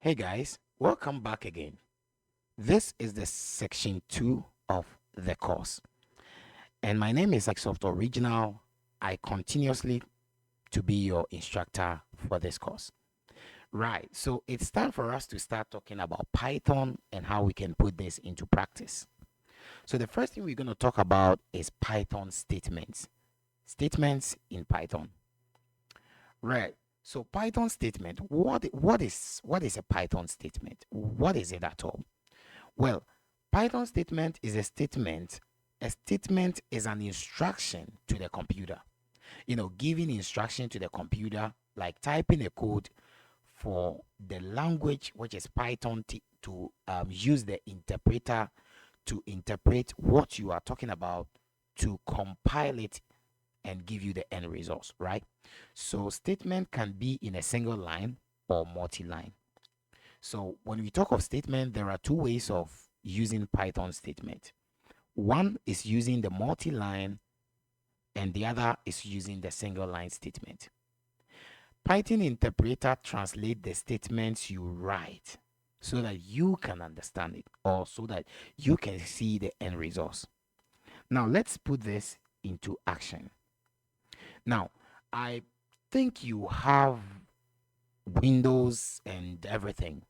Hey guys, welcome back again. This is the section 2 of the course, and my name is Microsoft Original. I continuously to be your instructor for this course. Right, so it's time for us to start talking about Python and how we can put this into practice. So the first thing we're going to talk about is Python statements. Statements in Python. Right. So Python statement, what is a Python statement? What is it at all? Well, Python statement is a statement. A statement is an instruction to the computer. Giving instruction to the computer, like typing a code for the language, which is Python, to use the interpreter to interpret what you are talking about, to compile it and give you the end results, right? So statement can be in a single line or multi-line. So when we talk of statement, there are two ways of using Python statement. One is using the multi-line and the other is using the single line statement. Python interpreter translate the statements you write so that you can understand it or so that you can see the end results. Now let's put this into action. Now, I think you have Windows and everything.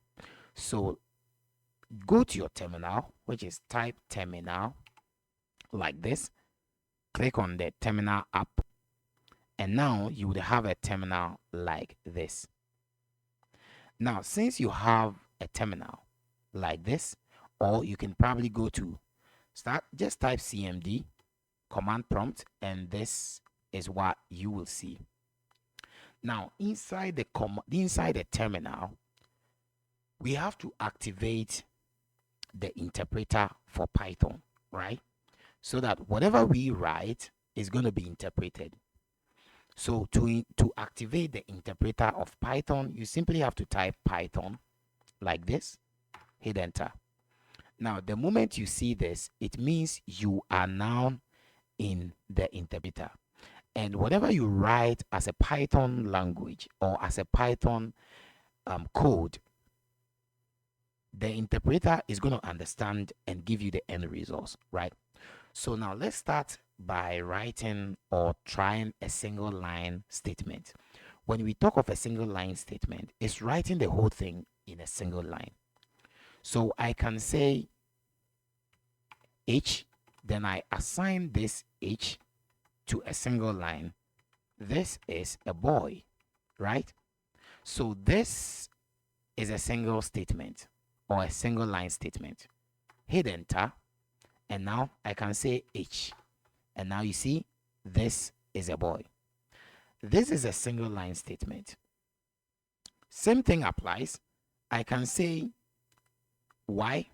So go to your terminal, which is type terminal like this. Click on the terminal app, and now you would have a terminal like this. Now, since you have a terminal like this, or you can probably go to start, just type CMD command prompt, and this is what you will see. Now, inside the terminal, we have to activate the interpreter for Python, right? So that whatever we write is going to be interpreted. So to activate the interpreter of Python, you simply have to type Python like this, hit enter. Now, the moment you see this, it means you are now in the interpreter. And whatever you write as a Python language or as a Python code, the interpreter is going to understand and give you the end results, right? So now let's start by writing or trying a single line statement. When we talk of a single line statement, it's writing the whole thing in a single line. So I can say H, then I assign this H to a single line. This is a boy, right? So this is a single statement or a single line statement. Hit enter, and now I can say H. And now you see, this is a boy. This is a single line statement. Same thing applies. I can say Y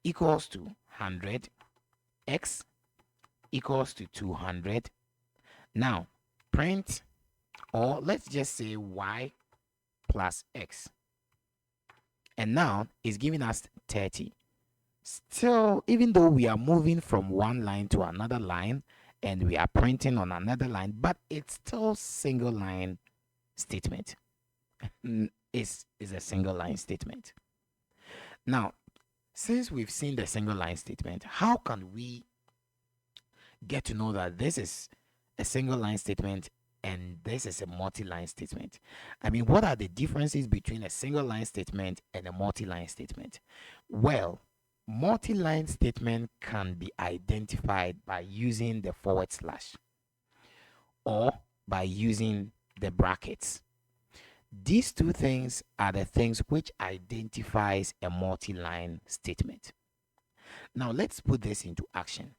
equals to 100, X equals to 200. Now, print, or let's just say Y plus X. And now it's giving us 30. Still, even though we are moving from one line to another line and we are printing on another line, but it's still single line statement. Is a single line statement. Now, since we've seen the single line statement, how can we get to know that this is a single line statement and this is a multi-line statement? I mean, what are the differences between a single line statement and a multi-line statement? Well, multi-line statement can be identified by using the forward slash or by using the brackets. These two things are the things which identifies a multi-line statement. Now let's put this into action.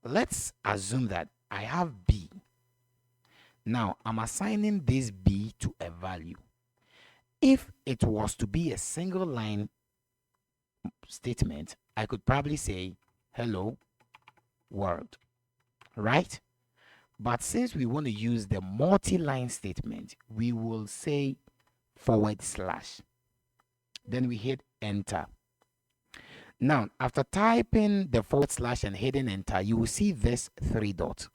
Let's assume that I have B. Now I'm assigning this B to a value. If it was to be a single line statement, I could probably say hello world, right? But since we want to use the multi-line statement, we will say forward slash. Then we hit enter. Now, after typing the forward slash and hitting enter, you will see this three dot.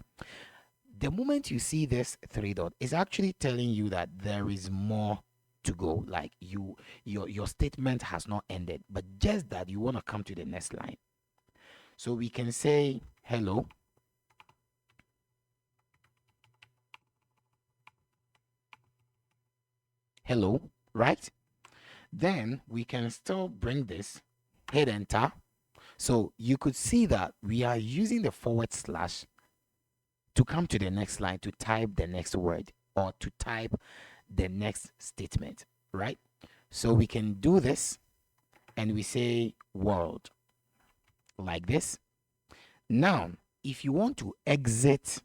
The moment you see this three dot, it's actually telling you that there is more to go, like your statement has not ended, but just that you want to come to the next line. So we can say hello, hello, right? Then we can still bring this, hit enter. So you could see that we are using the forward slash to come to the next line, to type the next word, or to type the next statement, right? So we can do this and we say world like this. Now, if you want to exit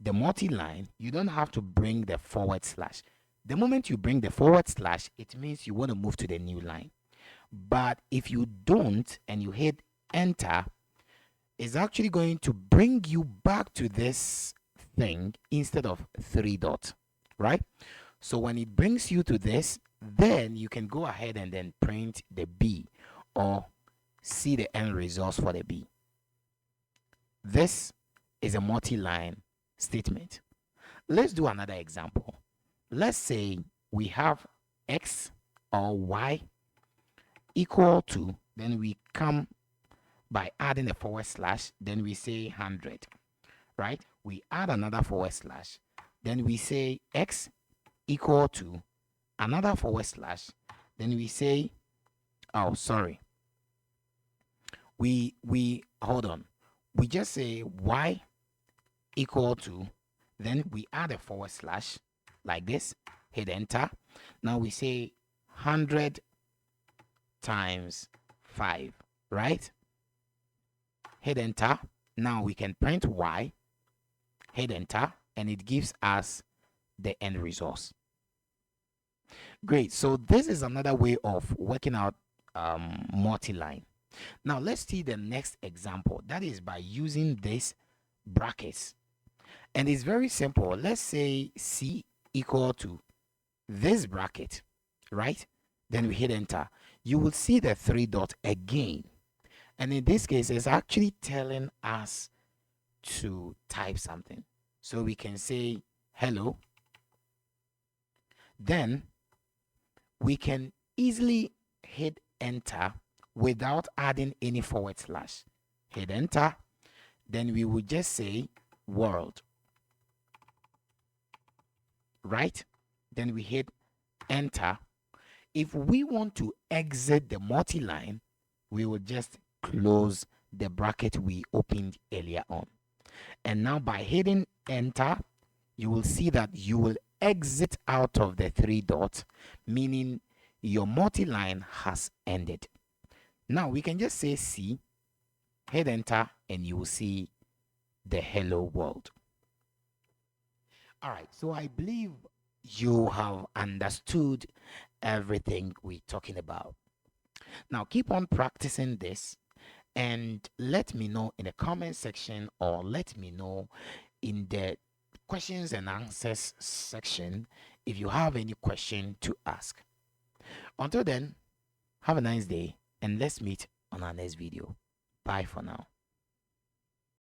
the multi-line, you don't have to bring the forward slash. The moment you bring the forward slash, it means you want to move to the new line. But if you don't and you hit enter, it's actually going to bring you back to this thing instead of 3 dots, right? So when it brings you to this, then you can go ahead and then print the B or see the end results for the B. This is a multi-line statement. Let's do another example. Let's say we have X or Y equal to, then we come by adding a forward slash, then we say 100, right? We add another forward slash, then we say X equal to another forward slash, then we say, oh, sorry. We hold on. We just say Y equal to, then we add a forward slash like this, hit enter. Now we say 100 times 5, right? Hit enter. Now we can print Y, hit enter, and it gives us the end results. Great. So this is another way of working out multi-line. Now let's see the next example. That is by using this brackets. And it's very simple. Let's say C equal to this bracket, right? Then we hit enter. You will see the 3 dot again. And in this case, it's actually telling us to type something. So we can say hello. Then we can easily hit enter without adding any forward slash. Hit enter. Then we will just say world, right? Then we hit enter. If we want to exit the multi-line, we will just close the bracket we opened earlier on. And now by hitting enter, you will see that you will exit out of the 3 dots, meaning your multi-line has ended. Now we can just say C, hit enter, and you will see the hello world. All right, so I believe you have understood everything we're talking about. Now keep on practicing this and let me know in the comment section, or let me know in the questions and answers section if you have any question to ask. Until then, have a nice day and let's meet on our next video. Bye for now.